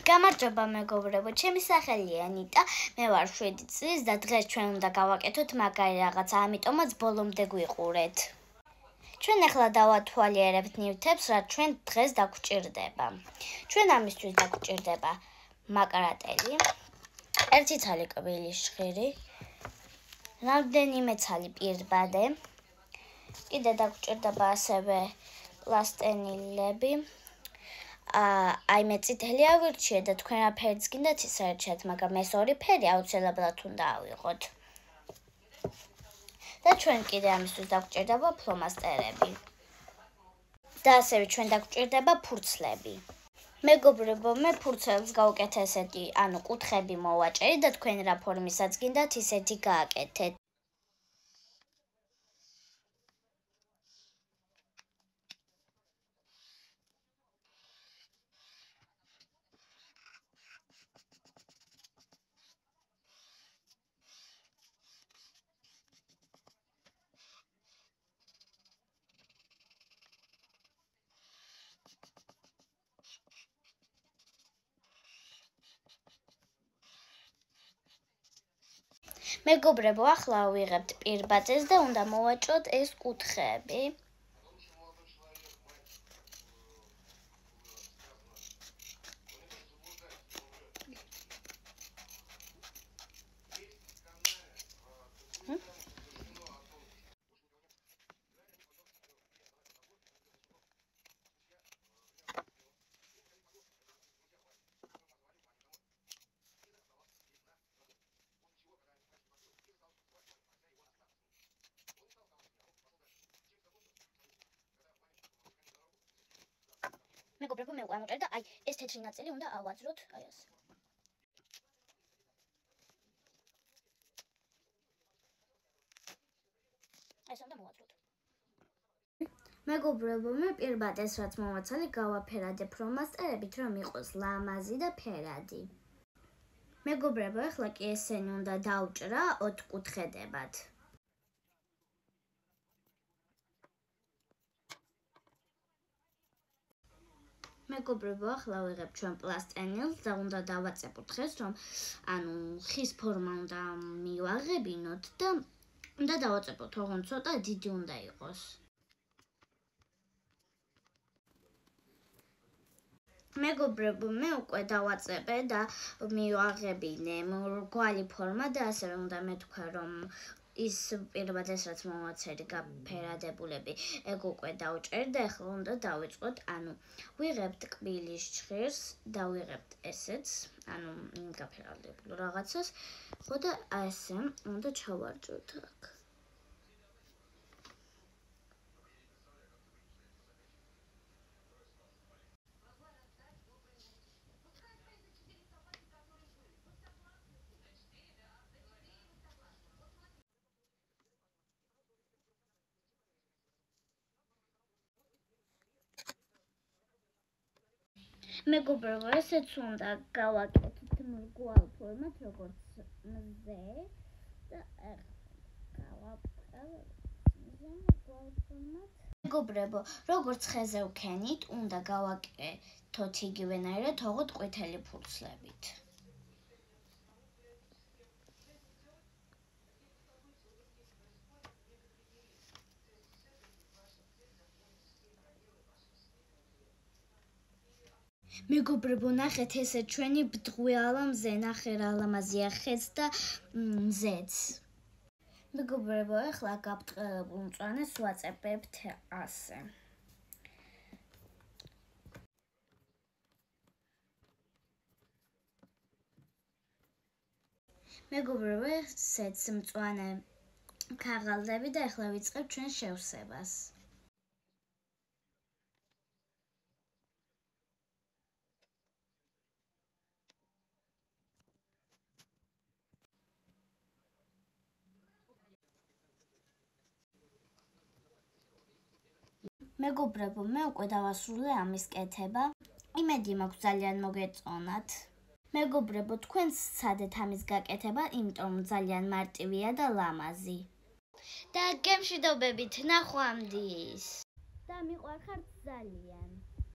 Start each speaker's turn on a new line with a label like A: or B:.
A: გამარჯობა მეგობრებო, ჩემი სახელია ნიტა, მე ვარ 7 წლის და დღეს ჩვენ უნდა გავაკეთოთ მაგარი რაღაცა, ამიტომაც ბოლომდე გვიყურეთ. ჩვენ ახლა დავათვალიერებთ ნივთებს, რაც ჩვენ დღეს დაგვჭირდება. ჩვენ ამისთვის დაგვჭირდება მაკრატელი, ერთი ცალი კბილის ჟღერი, რამდენიმე ცალი პირბადე, კიდე დაგვჭირდება ასევე პლასტენილები. აი მე წითელი ავირჩიე და თქვენ რა ფერიც გინდათ ის აერჩიათ, მაგრამ ეს ორი ფერი აუცილებლად უნდა ავიღოთ. და ჩვენ კიდე ამისთვის დაგვჭირდება ფლომასტერები. და ასევე ჩვენ დაგვჭირდება ფურცლები. მეგობრებო, მე ფურცელს გავუკეთ ესეთი, ანუ კუთხები მოვაჭერი და თქვენ რა ფორმისაც გინდათ ისეთი გააკეთეთ. მეგობრებო, ახლა ავიღებთ პირბადეს და უნდა მოვაჭროთ ეს კუთხეები. მეგობრებო, მე უკვე ამოვჭერე და აი ეს თეთრი ნაწილი უნდა ავაძროთ, აი ასე. ეს უნდა მოვაძროთ. მეგობრებო, მე პირბადეს რაც მოვაცალე, გავაფერადებ ფლომასტერებით, რომ იყოს ლამაზი და ფერადი. მეგობრებო, ახლა კი ესენი უნდა დავჭრა 4 კუთხედებად. მეგობრებო, ახლა ვიღებ ჩვენ პლასტენილს და უნდა დავაწებოთ დღეს, რომ ანუ ხის ფორმა უნდა მივაღებინოთ და უნდა დავაწებოთ, ოღონდ ცოტა დიდი უნდა იყოს. მეგობრებო, მე უკვე დავაწებე და მივაღებინე მრგვალი ფორმა და ასევე უნდა მეთქვა, რომ ის პირბადეს რაც მოვაცერი გაფერადებულები, ეგ უკვე დავჭერ და ახლა უნდა დავიწყოთ, ანუ ვიღებთ კბილის ჟღერს და ვიღებთ ესეც, ანუ გაფერადებულ რაღაცას, ხო და ასე უნდა ჩავარჯოთ აქ. მეგობრებო, ესეც უნდა გავაკეთოთ მრგვალ ფორმად, როგორც მზე და მრგვალ ფორმად. მეგობრებო, როგორც ხეზე ვქენით, უნდა გავაკეთოთ იგივენაირად, ოღონდ ყვითელი ფურცლებით. მეგობრებო, ნახეთ ესე ჩვენი ბდღვიალა მზე, ნახე რა ლამაზია ხეც და მზეც. მეგობრებო, ახლა გაბრტყელებულ მწვანეს ვაწებებთ ასე. მეგობრებო, ესეც მწვანე ქაღალდები და ახლა ვიწყებთ ჩვენ შევსებას. მეგობრებო, მე უკვე დავასრულე ამის კეთება. იმედი მაქვს ძალიან მოგეწონათ. მეგობრებო, თქვენს სცადეთ ამის გაკეთება, იმიტომ ძალიან მარტივია და ლამაზი. და გემშვიდობებით, ნახვამდის. და მიყვარხართ ძალიან.